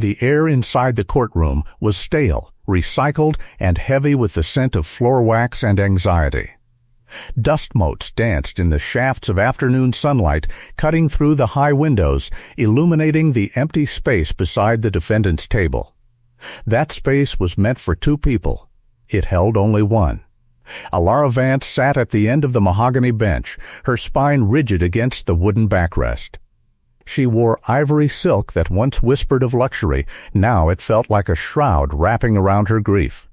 The air inside the courtroom was stale, recycled, and heavy with the scent of floor wax and anxiety. Dust motes danced in the shafts of afternoon sunlight, cutting through the high windows, illuminating the empty space beside the defendant's table. That space was meant for two people. It held only one. Alara Vance sat at the end of the mahogany bench, her spine rigid against the wooden backrest. She wore ivory silk that once whispered of luxury. Now it felt like a shroud wrapping around her grief.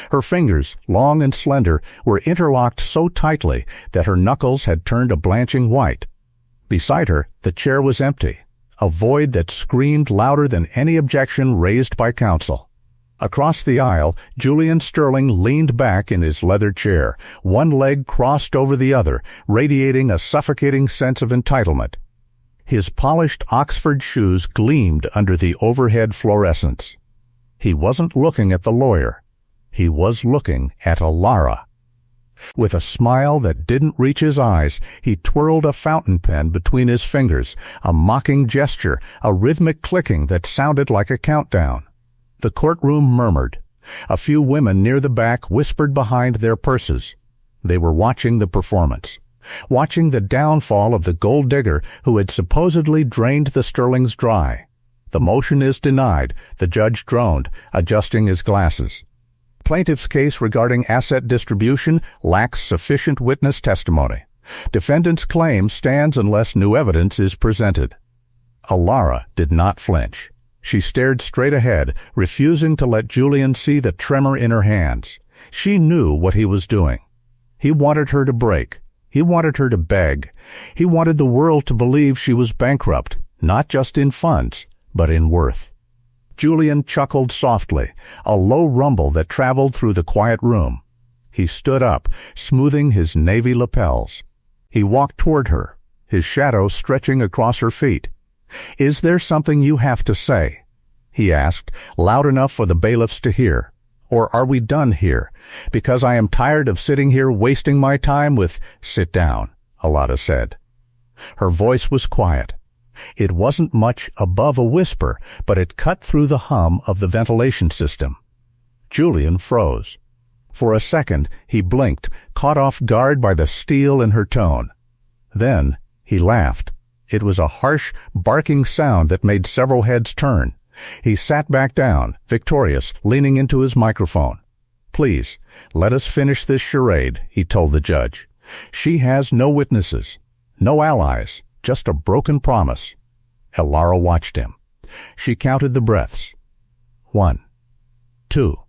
Her fingers, long and slender, were interlocked so tightly that her knuckles had turned a blanching white. Beside her, the chair was empty, a void that screamed louder than any objection raised by counsel. Across the aisle, Julian Sterling leaned back in his leather chair, one leg crossed over the other, radiating a suffocating sense of entitlement. His polished Oxford shoes gleamed under the overhead fluorescence. He wasn't looking at the lawyer. He was looking at Alara. With a smile that didn't reach his eyes, he twirled a fountain pen between his fingers, a mocking gesture, a rhythmic clicking that sounded like a countdown. The courtroom murmured. A few women near the back whispered behind their purses. They were watching the performance, watching the downfall of the gold digger who had supposedly drained the Sterlings dry. The motion is denied, the judge droned, adjusting his glasses. Plaintiff's case regarding asset distribution lacks sufficient witness testimony. Defendant's claim stands unless new evidence is presented. Alara did not flinch. She stared straight ahead, refusing to let Julian see the tremor in her hands. She knew what he was doing. He wanted her to break. He wanted her to beg. He wanted the world to believe she was bankrupt, not just in funds, but in worth. Julian chuckled softly, a low rumble that traveled through the quiet room. He stood up, smoothing his navy lapels. He walked toward her, his shadow stretching across her feet. "Is there something you have to say?" he asked, loud enough for the bailiffs to hear. "Or are we done here? Because I am tired of sitting here wasting my time with—" "Sit down," Alada said. Her voice was quiet. It wasn't much above a whisper, but it cut through the hum of the ventilation system. Julian froze. For a second, he blinked, caught off guard by the steel in her tone. Then he laughed. It was a harsh, barking sound that made several heads turn. He sat back down, victorious, leaning into his microphone. "Please, let us finish this charade," he told the judge. "She has no witnesses, no allies. Just a broken promise." Alara watched him. She counted the breaths. 1, 2,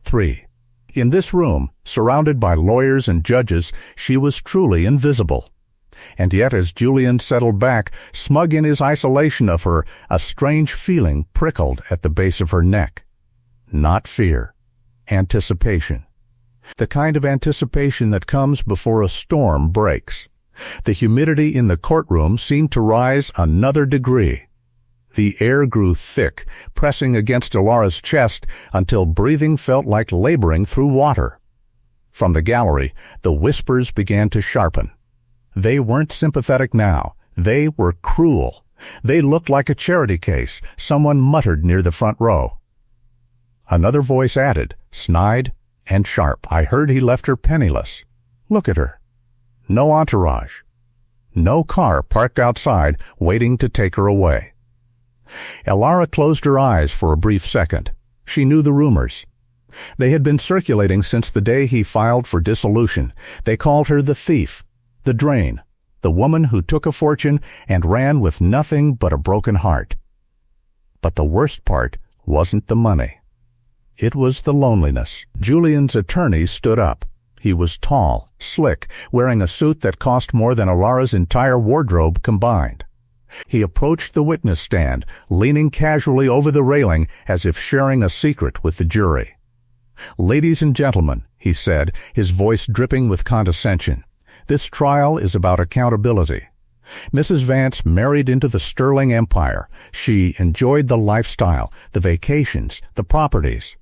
3. In this room, surrounded by lawyers and judges, she was truly invisible. And yet as Julian settled back, smug in his isolation of her, a strange feeling prickled at the base of her neck. Not fear. Anticipation. The kind of anticipation that comes before a storm breaks. The humidity in the courtroom seemed to rise another degree. The air grew thick, pressing against Alara's chest until breathing felt like laboring through water. From the gallery, the whispers began to sharpen. They weren't sympathetic now. They were cruel. They looked like a charity case, someone muttered near the front row. Another voice added, snide and sharp. "I heard he left her penniless. Look at her. No entourage. No car parked outside waiting to take her away." Alara closed her eyes for a brief second. She knew the rumors. They had been circulating since the day he filed for dissolution. They called her the thief, the drain, the woman who took a fortune and ran with nothing but a broken heart. But the worst part wasn't the money. It was the loneliness. Julian's attorney stood up. He was tall, slick, wearing a suit that cost more than Alara's entire wardrobe combined. He approached the witness stand, leaning casually over the railing as if sharing a secret with the jury. "Ladies and gentlemen," he said, his voice dripping with condescension, "this trial is about accountability. Mrs. Vance married into the Sterling Empire. She enjoyed the lifestyle, the vacations, the properties.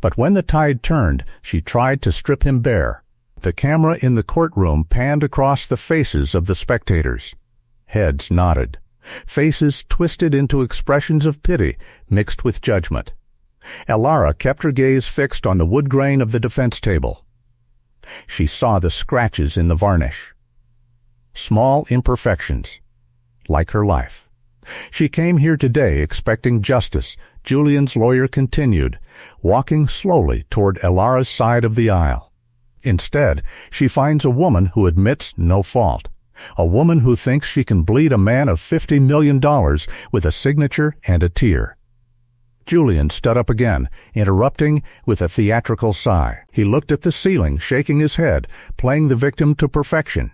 But when the tide turned, she tried to strip him bare." The camera in the courtroom panned across the faces of the spectators. Heads nodded. faces twisted into expressions of pity mixed with judgment. Elara kept her gaze fixed on the wood grain of the defense table. She saw the scratches in the varnish. Small imperfections, like her life. She came here today expecting justice, Julian's lawyer continued, walking slowly toward Elara's side of the aisle. Instead, she finds a woman who admits no fault. A woman who thinks she can bleed a man of $50 million with a signature and a tear. Julian stood up again, interrupting with a theatrical sigh. He looked at the ceiling, shaking his head, playing the victim to perfection.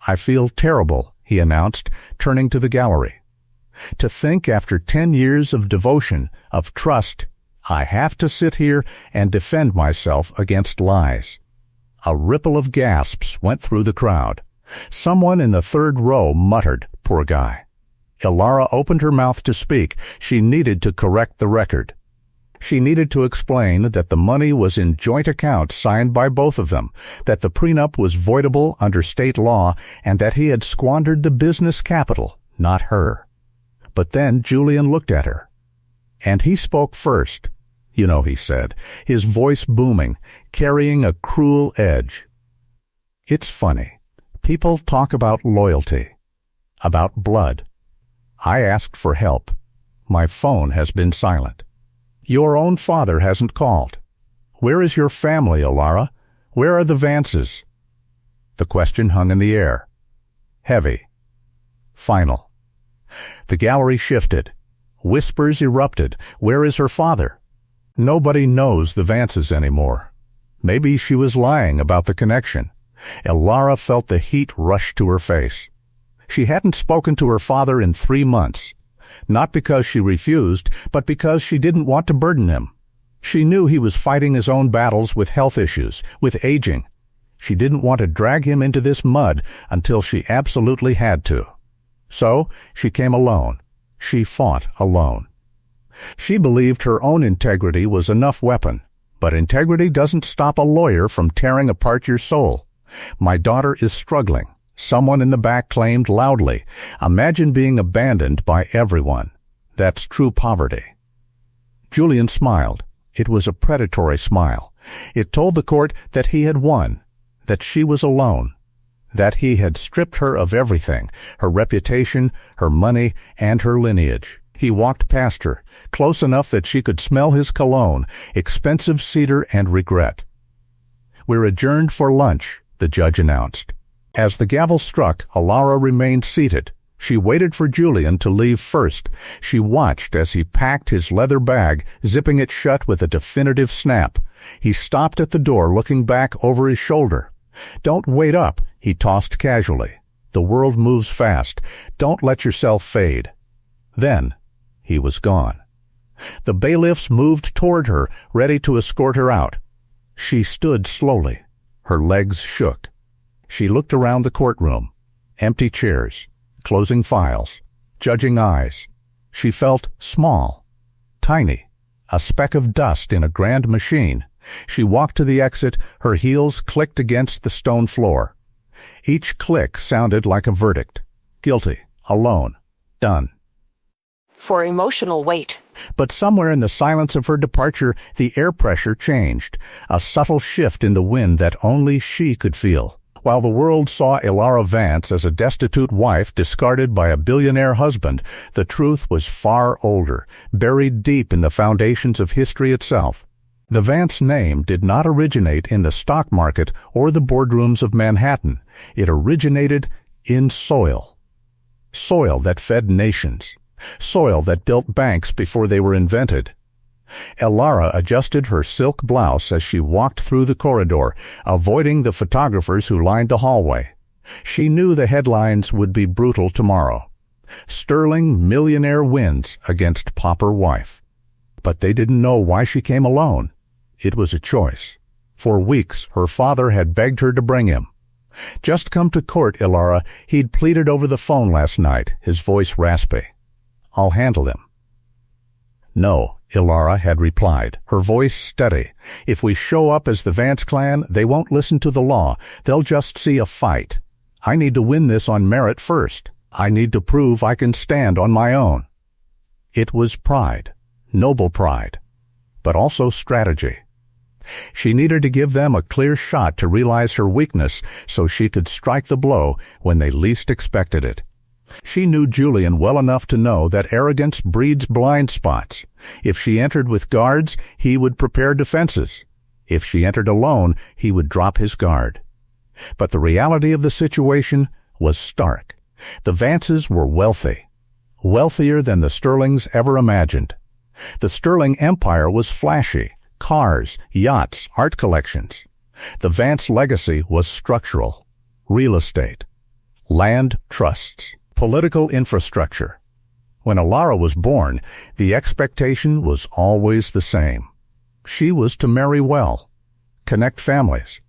"I feel terrible," he announced, turning to the gallery. "To think after 10 years of devotion, of trust, I have to sit here and defend myself against lies." A ripple of gasps went through the crowd. Someone in the third row muttered, "Poor guy." Elara opened her mouth to speak. She needed to correct the record. She needed to explain that the money was in joint accounts signed by both of them, that the prenup was voidable under state law, and that he had squandered the business capital, not her. But then Julian looked at her. And he spoke first. "You know," he said, his voice booming, carrying a cruel edge. "It's funny. People talk about loyalty, about blood. I asked for help. My phone has been silent. Your own father hasn't called. Where is your family, Elara? Where are the Vances?" The question hung in the air. Heavy. Final. The gallery shifted. Whispers erupted. Where is her father? Nobody knows the Vances anymore. Maybe she was lying about the connection. Elara felt the heat rush to her face. She hadn't spoken to her father in 3 months. Not because she refused, but because she didn't want to burden him. She knew he was fighting his own battles with health issues, with aging. She didn't want to drag him into this mud until she absolutely had to. So she came alone. She fought alone. She believed her own integrity was enough weapon, but integrity doesn't stop a lawyer from tearing apart your soul. "My daughter is struggling," someone in the back claimed loudly. "Imagine being abandoned by everyone. That's true poverty." Julian smiled. It was a predatory smile. It told the court that he had won, that she was alone, that he had stripped her of everything, her reputation, her money, and her lineage. He walked past her, close enough that she could smell his cologne, expensive cedar and regret. "We're adjourned for lunch," the judge announced. As the gavel struck, Elara remained seated. She waited for Julian to leave first. She watched as he packed his leather bag, zipping it shut with a definitive snap. He stopped at the door, looking back over his shoulder. "Don't wait up," he tossed casually. "The world moves fast. Don't let yourself fade." Then he was gone. The bailiffs moved toward her, ready to escort her out. She stood slowly. Her legs shook. She looked around the courtroom. Empty chairs, closing files, judging eyes. She felt small, tiny, a speck of dust in a grand machine. She walked to the exit. Her heels clicked against the stone floor. Each click sounded like a verdict. Guilty, alone, done. For emotional weight. But somewhere in the silence of her departure, the air pressure changed, a subtle shift in the wind that only she could feel. While the world saw Elara Vance as a destitute wife discarded by a billionaire husband, the truth was far older, buried deep in the foundations of history itself. The Vance name did not originate in the stock market or the boardrooms of Manhattan. It originated in soil. Soil that fed nations. Soil that built banks before they were invented. Elara adjusted her silk blouse as she walked through the corridor, avoiding the photographers who lined the hallway. She knew the headlines would be brutal tomorrow. Sterling millionaire wins against pauper wife. But they didn't know why she came alone. It was a choice. For weeks, her father had begged her to bring him. "Just come to court, Elara," he'd pleaded over the phone last night, his voice raspy. "I'll handle him." "No," Elara had replied, her voice steady. "If we show up as the Vance clan, they won't listen to the law. They'll just see a fight. I need to win this on merit first." I need to prove I can stand on my own. It was pride, noble pride, but also strategy. She needed to give them a clear shot to realize her weakness so she could strike the blow when they least expected it. She knew Julian well enough to know that arrogance breeds blind spots. If she entered with guards, he would prepare defenses. If she entered alone, he would drop his guard. But the reality of the situation was stark. The Vances were wealthy, wealthier than the Sterlings ever imagined. The Sterling empire was flashy, cars, yachts, art collections. The Vance legacy was structural, real estate, land trusts, political infrastructure. When Alara was born, the expectation was always the same. She was to marry well, connect families.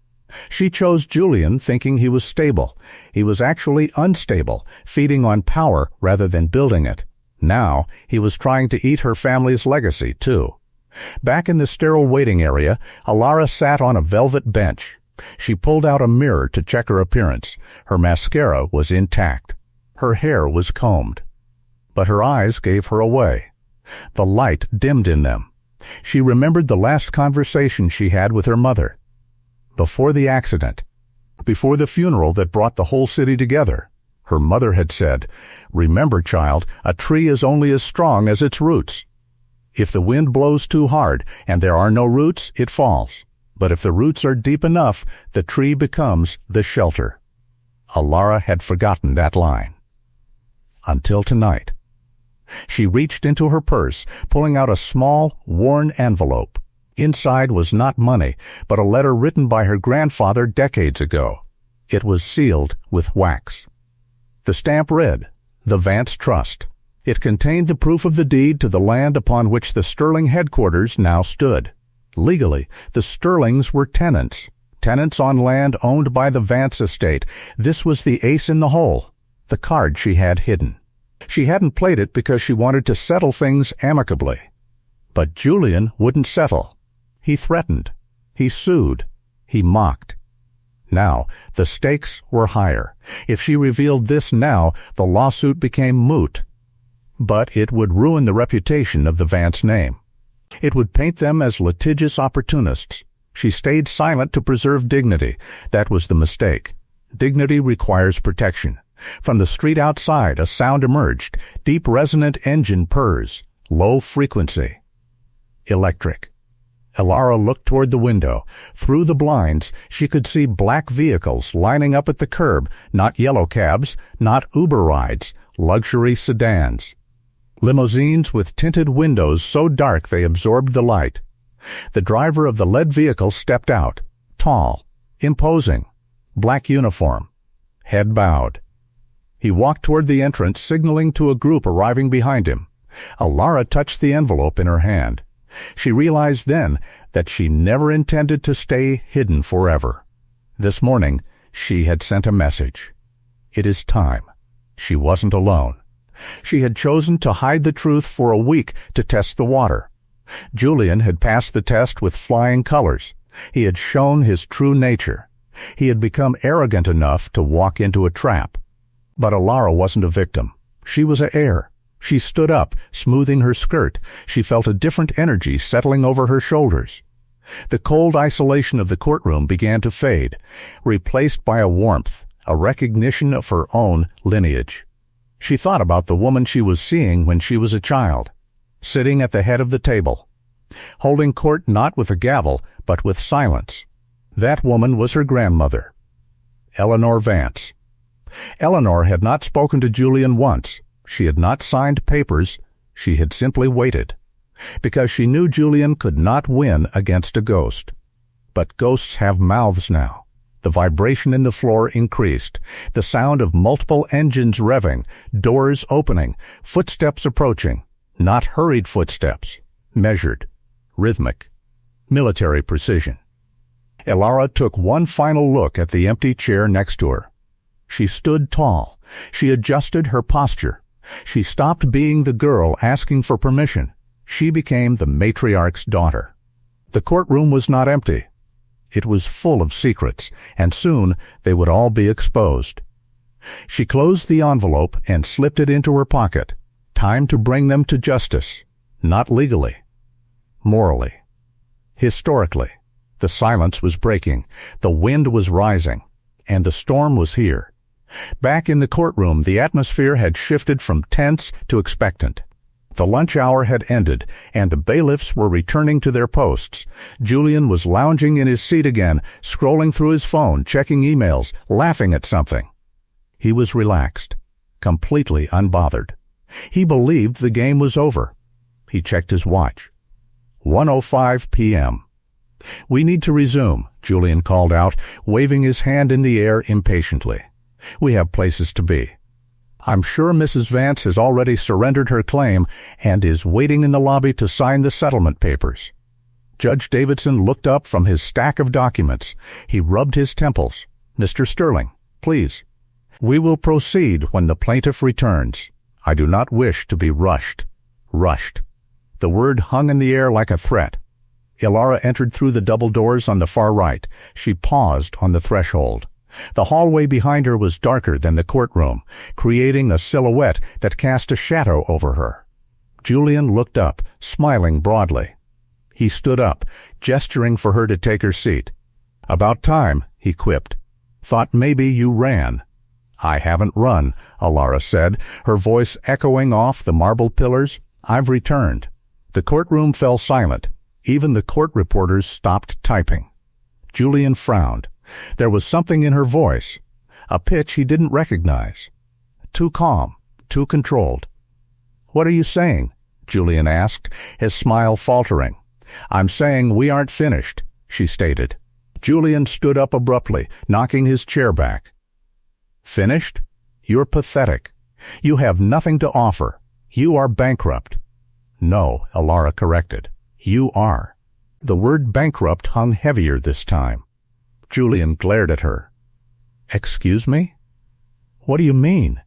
She chose Julian thinking he was stable. He was actually unstable, feeding on power rather than building it. Now, he was trying to eat her family's legacy, too. Back in the sterile waiting area, Alara sat on a velvet bench. She pulled out a mirror to check her appearance. Her mascara was intact. Her hair was combed. But her eyes gave her away. The light dimmed in them. She remembered the last conversation she had with her mother. Before the accident, before the funeral that brought the whole city together, her mother had said, "Remember, child, a tree is only as strong as its roots. If the wind blows too hard and there are no roots, it falls. But if the roots are deep enough, the tree becomes the shelter." Alara had forgotten that line. Until tonight. She reached into her purse, pulling out a small, worn envelope. Inside was not money, but a letter written by her grandfather decades ago. It was sealed with wax. The stamp read, "The Vance Trust." It contained the proof of the deed to the land upon which the Sterling headquarters now stood. Legally, the Sterlings were tenants on land owned by the Vance estate. This was the ace in the hole, the card she had hidden. She hadn't played it because she wanted to settle things amicably. But Julian wouldn't settle. He threatened. He sued. He mocked. Now, the stakes were higher. If she revealed this now, the lawsuit became moot. But it would ruin the reputation of the Vance name. It would paint them as litigious opportunists. She stayed silent to preserve dignity. That was the mistake. Dignity requires protection. From the street outside, a sound emerged. Deep resonant engine purrs. Low frequency. Electric. Alara looked toward the window. Through the blinds, she could see black vehicles lining up at the curb, not yellow cabs, not Uber rides, luxury sedans. Limousines with tinted windows so dark they absorbed the light. The driver of the lead vehicle stepped out, tall, imposing, black uniform, head bowed. He walked toward the entrance, signaling to a group arriving behind him. Alara touched the envelope in her hand. She realized then that she never intended to stay hidden forever. This morning, she had sent a message. It is time. She wasn't alone. She had chosen to hide the truth for a week to test the water. Julian had passed the test with flying colors. He had shown his true nature. He had become arrogant enough to walk into a trap. But Alara wasn't a victim. She was an heir. She stood up, smoothing her skirt. She felt a different energy settling over her shoulders. The cold isolation of the courtroom began to fade, replaced by a warmth, a recognition of her own lineage. She thought about the woman she was seeing when she was a child, sitting at the head of the table, holding court not with a gavel, but with silence. That woman was her grandmother, Eleanor Vance. Eleanor had not spoken to Julian once. She had not signed papers. She had simply waited, because she knew Julian could not win against a ghost. But ghosts have mouths now. The vibration in the floor increased. The sound of multiple engines revving, doors opening, footsteps approaching. Not hurried footsteps, measured, rhythmic, military precision. Alara took one final look at the empty chair next to her. She stood tall. She adjusted her posture. She stopped being the girl asking for permission. She became the matriarch's daughter. The courtroom was not empty. It was full of secrets, and soon they would all be exposed. She closed the envelope and slipped it into her pocket. Time to bring them to justice. Not legally. Morally. Historically. The silence was breaking. The wind was rising. And the storm was here. Back in the courtroom, the atmosphere had shifted from tense to expectant. The lunch hour had ended, and the bailiffs were returning to their posts. Julian was lounging in his seat again, scrolling through his phone, checking emails, laughing at something. He was relaxed, completely unbothered. He believed the game was over. He checked his watch. 1:05 p.m. "We need to resume," Julian called out, waving his hand in the air impatiently. "We have places to be. I'm sure Mrs. Vance has already surrendered her claim and is waiting in the lobby to sign the settlement papers." Judge Davidson looked up from his stack of documents. He rubbed his temples. "Mr. Sterling, please. We will proceed when the plaintiff returns. I do not wish to be rushed." Rushed. The word hung in the air like a threat. Ilara entered through the double doors on the far right. She paused on the threshold. The hallway behind her was darker than the courtroom, creating a silhouette that cast a shadow over her. Julian looked up, smiling broadly. He stood up, gesturing for her to take her seat. "About time," he quipped. "Thought maybe you ran." "I haven't run," Ilara said, her voice echoing off the marble pillars. "I've returned." The courtroom fell silent. Even the court reporters stopped typing. Julian frowned. There was something in her voice, a pitch he didn't recognize. Too calm, too controlled. "What are you saying?" Julian asked, his smile faltering. "I'm saying we aren't finished," she stated. Julian stood up abruptly, knocking his chair back. "Finished? You're pathetic. You have nothing to offer. You are bankrupt." "No," Ilara corrected. "You are." The word bankrupt hung heavier this time. Julian glared at her. "Excuse me? What do you mean?"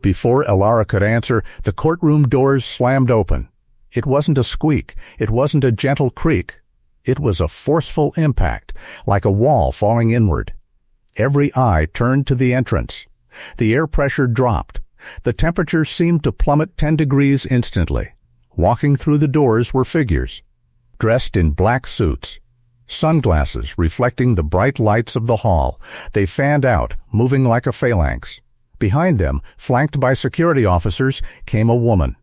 Before Ilara could answer, the courtroom doors slammed open. It wasn't a squeak. It wasn't a gentle creak. It was a forceful impact, like a wall falling inward. Every eye turned to the entrance. The air pressure dropped. The temperature seemed to plummet 10 degrees instantly. Walking through the doors were figures, dressed in black suits. Sunglasses reflecting the bright lights of the hall. They fanned out, moving like a phalanx. Behind them, flanked by security officers, came a woman.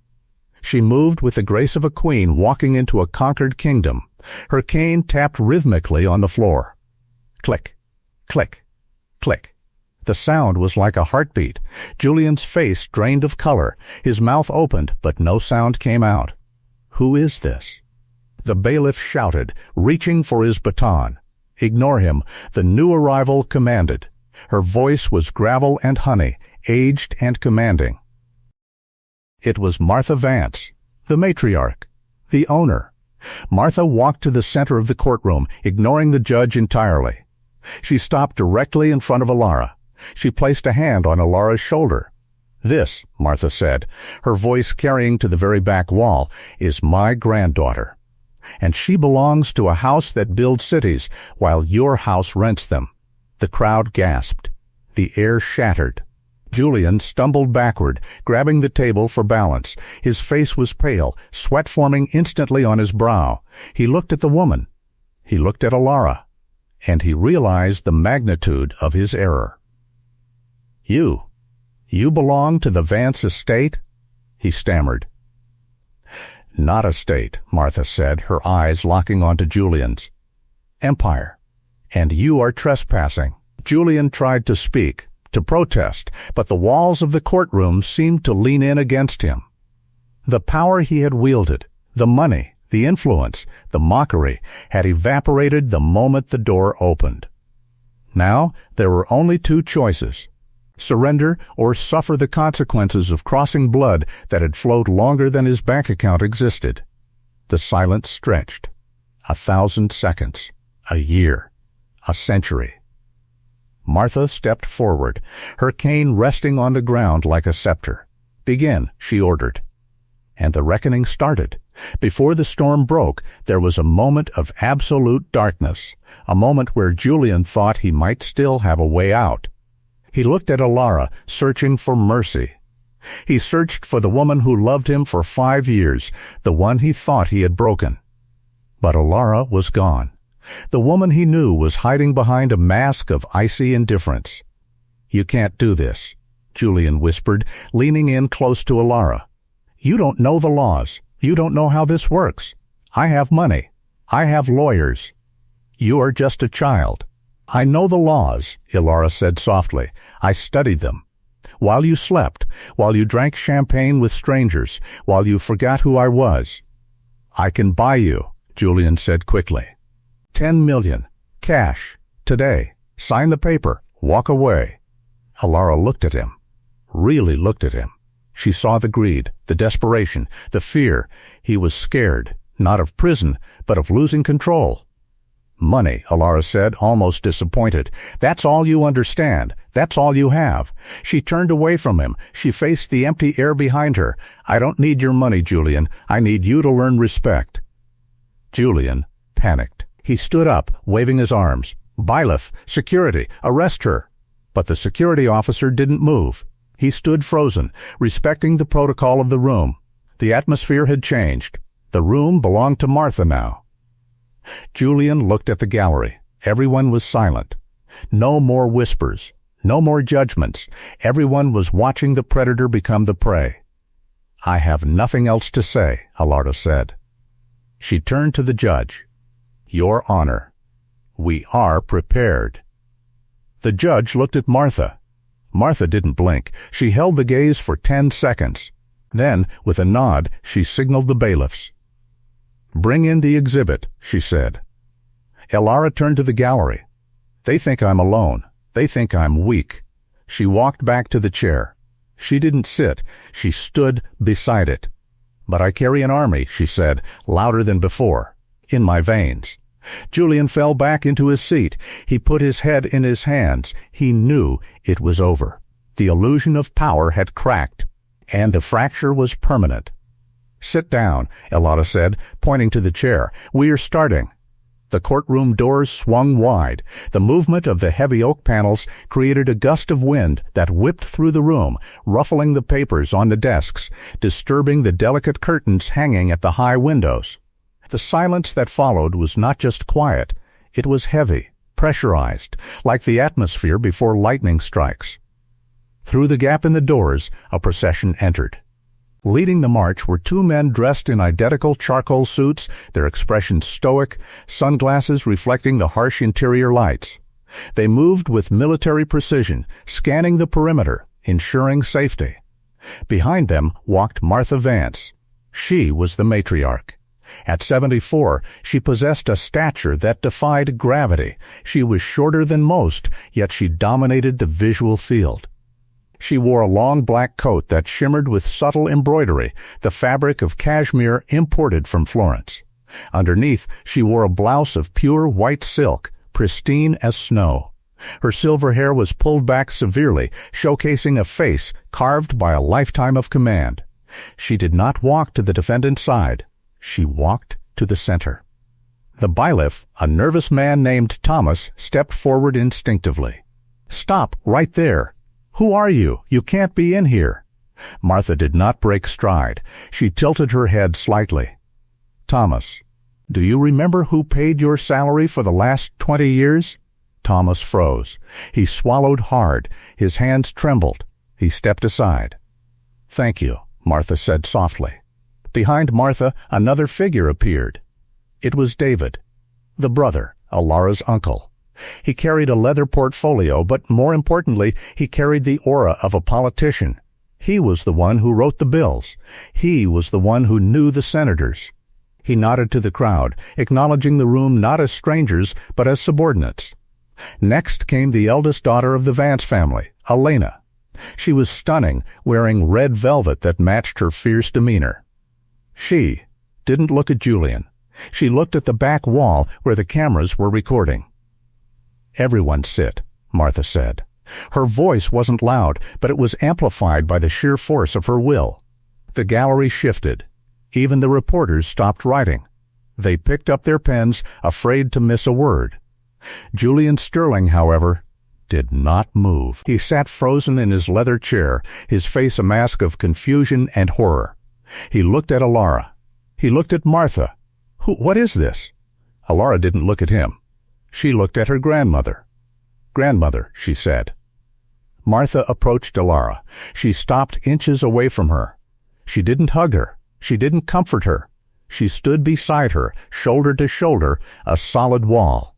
She moved with the grace of a queen walking into a conquered kingdom. Her cane tapped rhythmically on the floor. Click, click, click. The sound was like a heartbeat. Julian's face drained of color. His mouth opened, but no sound came out. Who is this? The bailiff shouted, reaching for his baton. "Ignore him," the new arrival commanded. Her voice was gravel and honey, aged and commanding. It was Martha Vance, the matriarch, the owner. Martha walked to the center of the courtroom, ignoring the judge entirely. She stopped directly in front of Ilara. She placed a hand on Ilara's shoulder. "This," Martha said, her voice carrying to the very back wall, "is my granddaughter. And she belongs to a house that builds cities, while your house rents them." The crowd gasped. The air shattered. Julian stumbled backward, grabbing the table for balance. His face was pale, sweat forming instantly on his brow. He looked at the woman. He looked at Ilara. And he realized the magnitude of his error. You belong to the Vance estate?" he stammered. "Not estate," Martha said, her eyes locking onto Julian's. "Empire. And you are trespassing." Julian tried to speak, to protest, but the walls of the courtroom seemed to lean in against him. The power he had wielded, the money, the influence, the mockery, had evaporated the moment the door opened. Now there were only two choices: surrender or suffer the consequences of crossing blood that had flowed longer than his bank account existed. The silence stretched. 1,000 seconds. A year. A century. Martha stepped forward, her cane resting on the ground like a scepter. "Begin," she ordered. And the reckoning started. Before the storm broke, there was a moment of absolute darkness, a moment where Julian thought he might still have a way out. He looked at Alara, searching for mercy. He searched for the woman who loved him for 5 years, the one he thought he had broken. But Alara was gone. The woman he knew was hiding behind a mask of icy indifference. "You can't do this," Julian whispered, leaning in close to Alara. "You don't know the laws. You don't know how this works. I have money. I have lawyers. You are just a child." "I know the laws," Alara said softly. "I studied them. While you slept, while you drank champagne with strangers, while you forgot who I was." "I can buy you," Julian said quickly. 10 million. Cash. Today. Sign the paper. Walk away." Alara looked at him. Really looked at him. She saw the greed, the desperation, the fear. He was scared, not of prison, but of losing control. "Money," Alara said, almost disappointed. "That's all you understand. That's all you have." She turned away from him. She faced the empty air behind her. "I don't need your money, Julian. I need you to learn respect." Julian panicked. He stood up, waving his arms. "Bailiff, security, arrest her." But the security officer didn't move. He stood frozen, respecting the protocol of the room. The atmosphere had changed. The room belonged to Martha now. Julian looked at the gallery. Everyone was silent. No more whispers. No more judgments. Everyone was watching the predator become the prey. "I have nothing else to say," Alara said. She turned to the judge. "Your Honor, we are prepared." The judge looked at Martha. Martha didn't blink. She held the gaze for 10 seconds. Then, with a nod, she signaled the bailiffs. "Bring in the exhibit," she said. Alara turned to the gallery. "They think I'm alone. They think I'm weak." She walked back to the chair. She didn't sit. She stood beside it. "But I carry an army," she said, louder than before. "In my veins." Julian fell back into his seat. He put his head in his hands. He knew it was over. The illusion of power had cracked, and the fracture was permanent. "Sit down," Alara said, pointing to the chair. "We are starting." The courtroom doors swung wide. The movement of the heavy oak panels created a gust of wind that whipped through the room, ruffling the papers on the desks, disturbing the delicate curtains hanging at the high windows. The silence that followed was not just quiet. It was heavy, pressurized, like the atmosphere before lightning strikes. Through the gap in the doors, a procession entered. Leading the march were 2 men dressed in identical charcoal suits, their expressions stoic, sunglasses reflecting the harsh interior lights. They moved with military precision, scanning the perimeter, ensuring safety. Behind them walked Martha Vance. She was the matriarch. At 74, she possessed a stature that defied gravity. She was shorter than most, yet she dominated the visual field. She wore a long black coat that shimmered with subtle embroidery, the fabric of cashmere imported from Florence. Underneath, she wore a blouse of pure white silk, pristine as snow. Her silver hair was pulled back severely, showcasing a face carved by a lifetime of command. She did not walk to the defendant's side. She walked to the center. The bailiff, a nervous man named Thomas, stepped forward instinctively. "Stop, right there. Who are you? You can't be in here." Martha did not break stride. She tilted her head slightly. "Thomas, do you remember who paid your salary for the last 20 years? Thomas froze. He swallowed hard. His hands trembled. He stepped aside. "Thank you," Martha said softly. Behind Martha, another figure appeared. It was David, the brother, Alara's uncle. He carried a leather portfolio, but more importantly, he carried the aura of a politician. He was the one who wrote the bills. He was the one who knew the senators. He nodded to the crowd, acknowledging the room not as strangers, but as subordinates. Next came the eldest daughter of the Vance family, Elena. She was stunning, wearing red velvet that matched her fierce demeanor. She didn't look at Julian. She looked at the back wall where the cameras were recording. "Everyone sit," Martha said. Her voice wasn't loud, but it was amplified by the sheer force of her will. The gallery shifted. Even the reporters stopped writing. They picked up their pens, afraid to miss a word. Julian Sterling, however, did not move. He sat frozen in his leather chair, his face a mask of confusion and horror. He looked at Alara. He looked at Martha. What is this? Alara didn't look at him. She looked at her grandmother. Grandmother, she said. Martha approached Alara. She stopped inches away from her. She didn't hug her. She didn't comfort her. She stood beside her, shoulder to shoulder, a solid wall.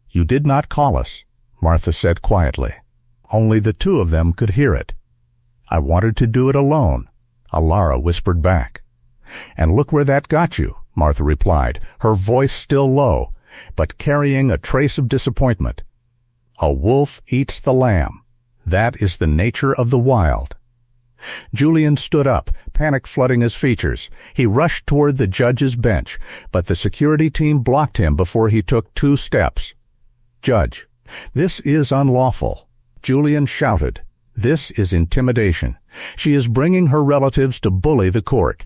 You did not call us, Martha said quietly. Only the two of them could hear it. I wanted to do it alone, Alara whispered back. And look where that got you, Martha replied, her voice still low, but carrying a trace of disappointment. A wolf eats the lamb. That is the nature of the wild. Julian stood up, panic flooding his features. He rushed toward the judge's bench, but the security team blocked him before he took 2 steps. Judge, this is unlawful. Julian shouted. This is intimidation. She is bringing her relatives to bully the court.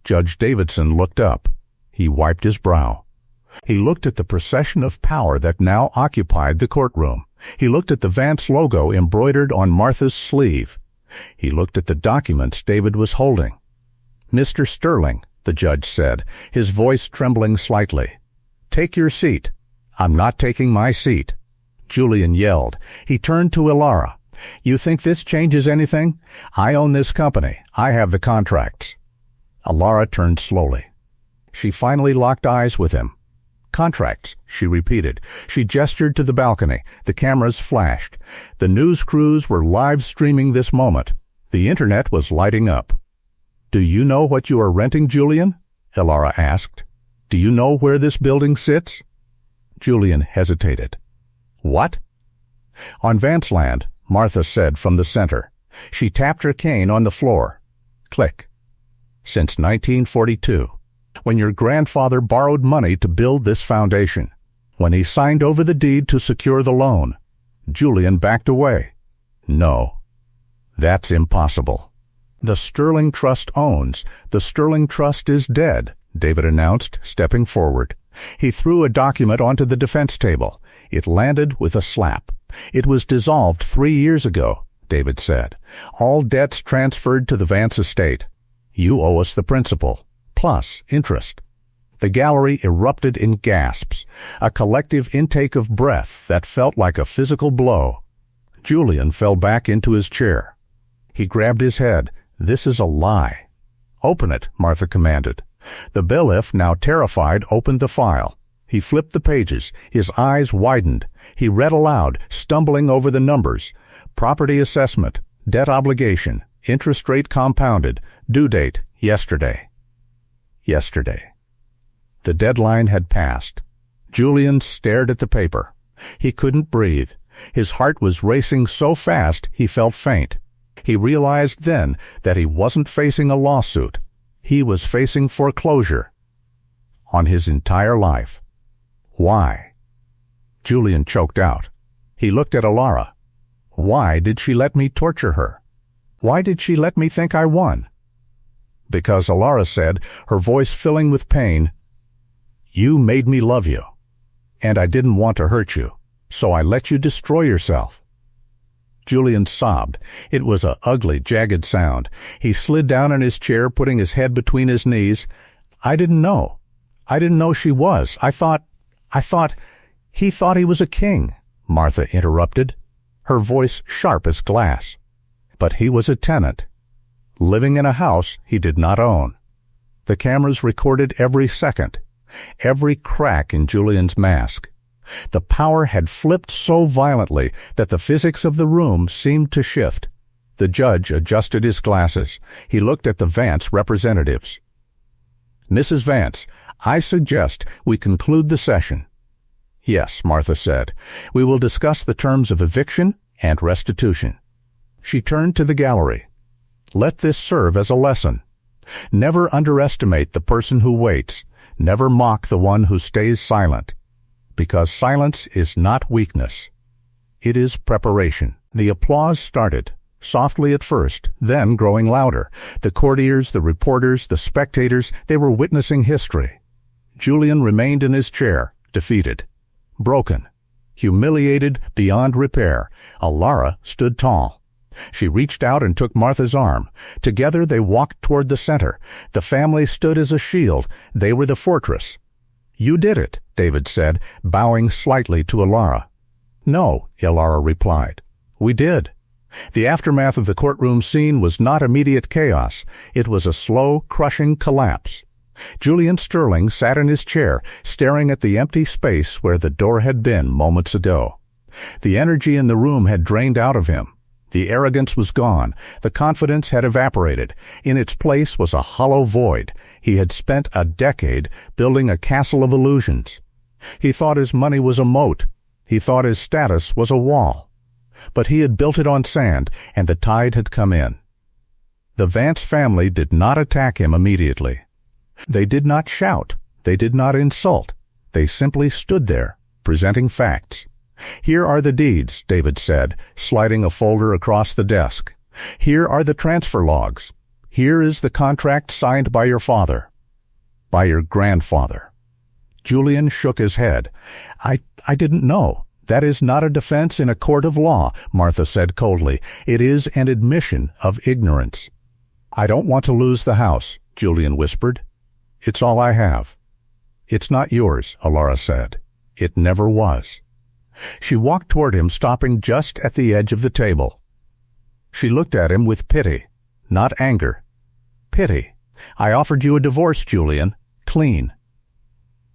Judge Davidson looked up. He wiped his brow. He looked at the procession of power that now occupied the courtroom. He looked at the Vance logo embroidered on Martha's sleeve. He looked at the documents David was holding. Mr. Sterling, the judge said, his voice trembling slightly. Take your seat. I'm not taking my seat. Julian yelled. He turned to Alara. You think this changes anything? I own this company. I have the contracts. Alara turned slowly. She finally locked eyes with him. Contracts, she repeated. She gestured to the balcony. The cameras flashed. The news crews were live streaming this moment. The internet was lighting up. Do you know what you are renting, Julian? Alara asked. Do you know where this building sits? Julian hesitated. What? On Vance land, Martha said from the center. She tapped her cane on the floor. Click. Since 1942. When your grandfather borrowed money to build this foundation. When he signed over the deed to secure the loan. Julian backed away. No. That's impossible. The Sterling Trust owns. The Sterling Trust is dead, David announced, stepping forward. He threw a document onto the defense table. It landed with a slap. It was dissolved 3 years ago, David said. All debts transferred to the Vance estate. You owe us the principal. Plus interest. The gallery erupted in gasps, a collective intake of breath that felt like a physical blow. Julian fell back into his chair. He grabbed his head. This is a lie. Open it, Martha commanded. The bailiff, now terrified, opened the file. He flipped the pages. His eyes widened. He read aloud, stumbling over the numbers. Property assessment, debt obligation, interest rate compounded, due date, yesterday. Yesterday. The deadline had passed. Julian stared at the paper. He couldn't breathe. His heart was racing so fast he felt faint. He realized then that he wasn't facing a lawsuit. He was facing foreclosure on his entire life. Why? Julian choked out. He looked at Alara. Why did she let me torture her? Why did she let me think I won? Because Alara said, her voice filling with pain, you made me love you, and I didn't want to hurt you, so I let you destroy yourself. Julian sobbed. It was an ugly, jagged sound. He slid down in his chair, putting his head between his knees. I didn't know. I didn't know she was. He thought he was a king, Martha interrupted, her voice sharp as glass. But he was a tenant, living in a house he did not own. The cameras recorded every second, every crack in Julian's mask. The power had flipped so violently that the physics of the room seemed to shift. The judge adjusted his glasses. He looked at the Vance representatives. Mrs. Vance, I suggest we conclude the session. Yes, Martha said. We will discuss the terms of eviction and restitution. She turned to the gallery. Let this serve as a lesson. Never underestimate the person who waits. Never mock the one who stays silent. Because silence is not weakness. It is preparation. The applause started, softly at first, then growing louder. The courtiers, the reporters, the spectators, they were witnessing history. Julian remained in his chair, defeated, broken, Humiliated beyond repair, Alara stood tall. She reached out and took Martha's arm. Together they walked toward the center. The family stood as a shield. They were the fortress. "You did it," David said, bowing slightly to Alara. "No," Alara replied. "We did." The aftermath of the courtroom scene was not immediate chaos. It was a slow, crushing collapse. Julian Sterling sat in his chair, staring at the empty space where the door had been moments ago. The energy in the room had drained out of him. The arrogance was gone. The confidence had evaporated. In its place was a hollow void. He had spent a decade building a castle of illusions. He thought his money was a moat. He thought his status was a wall. But he had built it on sand, and the tide had come in. The Vance family did not attack him immediately. They did not shout. They did not insult. They simply stood there, presenting facts. "Here are the deeds," David said, sliding a folder across the desk. "Here are the transfer logs. Here is the contract signed by your father. By your grandfather." Julian shook his head. I didn't know. "That is not a defense in a court of law," Martha said coldly. "It is an admission of ignorance." "I don't want to lose the house," Julian whispered. "It's all I have." "It's not yours," Alara said. "It never was." She walked toward him, stopping just at the edge of the table. She looked at him with pity, not anger. Pity. "I offered you a divorce, Julian. Clean.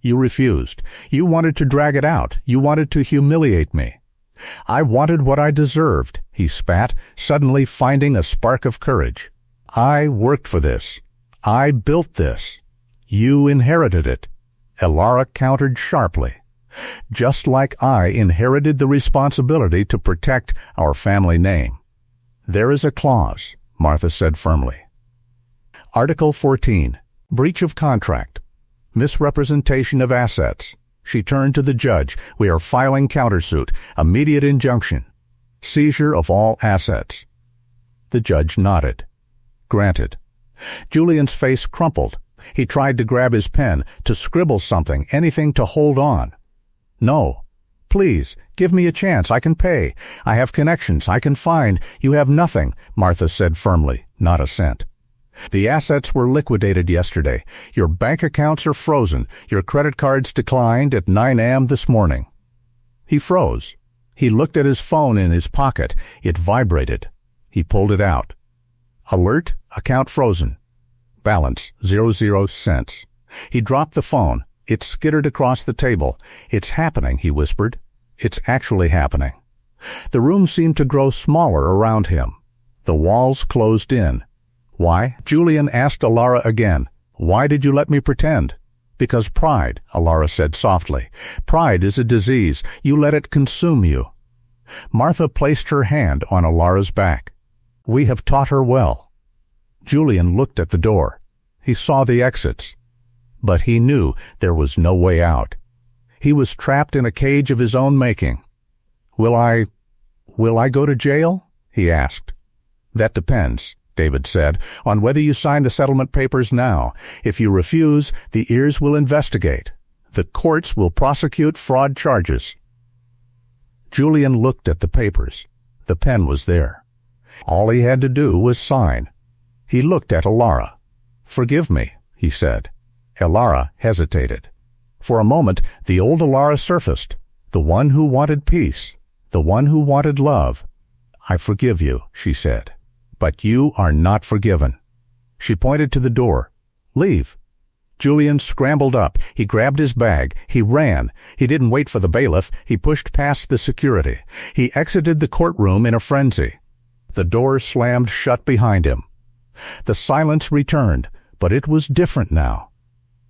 You refused. You wanted to drag it out. You wanted to humiliate me." "I wanted what I deserved," he spat, suddenly finding a spark of courage. "I worked for this. I built this. You inherited it." Alara countered sharply. "Just like I inherited the responsibility to protect our family name." "There is a clause," Martha said firmly. Article 14. Breach of contract. Misrepresentation of assets. She turned to the judge. "We are filing countersuit. Immediate injunction. Seizure of all assets." The judge nodded. "Granted." Julian's face crumpled. He tried to grab his pen, to scribble something, anything to hold on. "No. Please, give me a chance. I can pay. I have connections. I can find. You have nothing," Martha said firmly, not a cent. "The assets were liquidated yesterday. Your bank accounts are frozen. Your credit cards declined at 9 a.m. this morning." He froze. He looked at his phone in his pocket. It vibrated. He pulled it out. Alert, account frozen. Balance, 00 cents. He dropped the phone. It skittered across the table. "It's happening," he whispered. "It's actually happening." The room seemed to grow smaller around him. The walls closed in. "Why?" Julian asked Alara again. "Why did you let me pretend?" "Because pride," Alara said softly. "Pride is a disease. You let it consume you." Martha placed her hand on Alara's back. "We have taught her well." Julian looked at the door. He saw the exits. But he knew there was no way out. He was trapped in a cage of his own making. Will I go to jail?" he asked. "That depends," David said, "on whether you sign the settlement papers now. If you refuse, the ears will investigate. The courts will prosecute fraud charges." Julian looked at the papers. The pen was there. All he had to do was sign. He looked at Alara. "Forgive me," he said. Alara hesitated. For a moment, the old Alara surfaced, the one who wanted peace, the one who wanted love. "I forgive you," she said. "But you are not forgiven." She pointed to the door. "Leave." Julian scrambled up. He grabbed his bag. He ran. He didn't wait for the bailiff. He pushed past the security. He exited the courtroom in a frenzy. The door slammed shut behind him. The silence returned, but it was different now.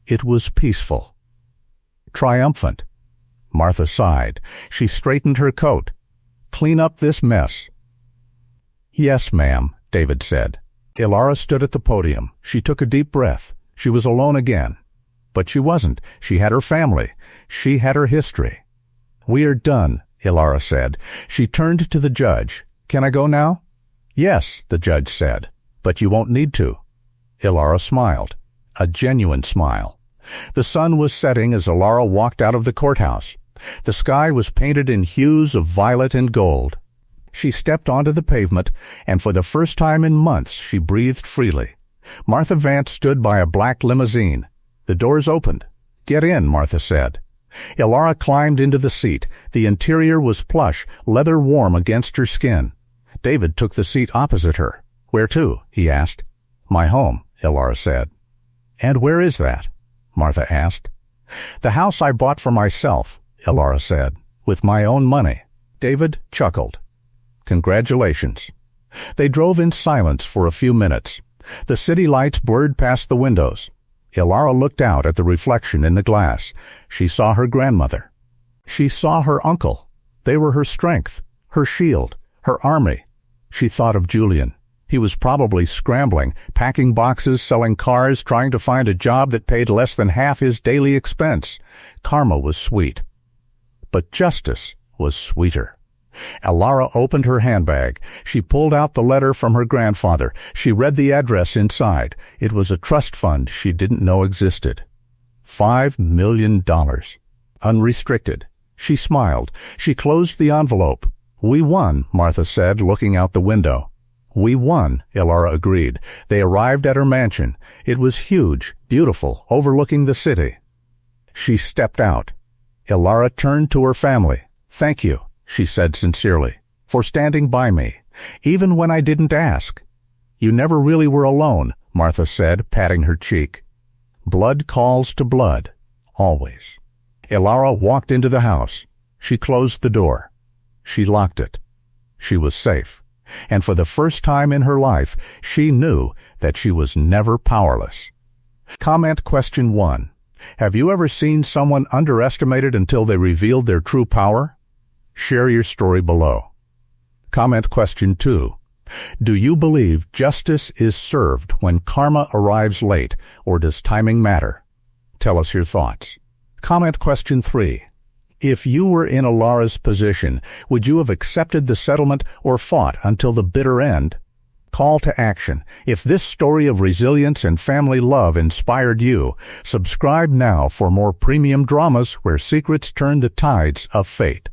It was peaceful. Triumphant. Martha sighed. She straightened her coat. "Clean up this mess." "Yes, ma'am," David said. Alara stood at the podium. She took a deep breath. She was alone again. But she wasn't. She had her family. She had her history. "We are done," Alara said. She turned to the judge. "Can I go now?" "Yes," the judge said. "But you won't need to." Alara smiled. A genuine smile. The sun was setting as Alara walked out of the courthouse. The sky was painted in hues of violet and gold. She stepped onto the pavement, and for the first time in months she breathed freely. Martha Vance stood by a black limousine. The doors opened. "Get in," Martha said. Ilara climbed into the seat. The interior was plush, leather warm against her skin. David took the seat opposite her. "Where to?" he asked. "My home," Ilara said. "And where is that?" Martha asked. "The house I bought for myself," Ilara said, "with my own money." David chuckled. "Congratulations." They drove in silence for a few minutes. The city lights blurred past the windows. Ilara looked out at the reflection in the glass. She saw her grandmother. She saw her uncle. They were her strength, her shield, her army. She thought of Julian. He was probably scrambling, packing boxes, selling cars, trying to find a job that paid less than half his daily expense. Karma was sweet. But justice was sweeter. Ilara opened her handbag. She pulled out the letter from her grandfather. She read the address inside. It was a trust fund she didn't know existed. $5 million. Unrestricted. She smiled. She closed the envelope. "We won," Martha said, looking out the window. "We won," Ilara agreed. They arrived at her mansion. It was huge, beautiful, overlooking the city. She stepped out. Ilara turned to her family. "Thank you," she said sincerely, "for standing by me, even when I didn't ask." "You never really were alone," Martha said, patting her cheek. "Blood calls to blood, always." Ilara walked into the house. She closed the door. She locked it. She was safe. And for the first time in her life, she knew that she was never powerless. Comment question 1. Have you ever seen someone underestimated until they revealed their true power? Share your story below. Comment question 2. Do you believe justice is served when karma arrives late, or does timing matter? Tell us your thoughts. Comment question 3. If you were in Ilara's position, would you have accepted the settlement or fought until the bitter end? Call to action. If this story of resilience and family love inspired you, subscribe now for more premium dramas where secrets turn the tides of fate.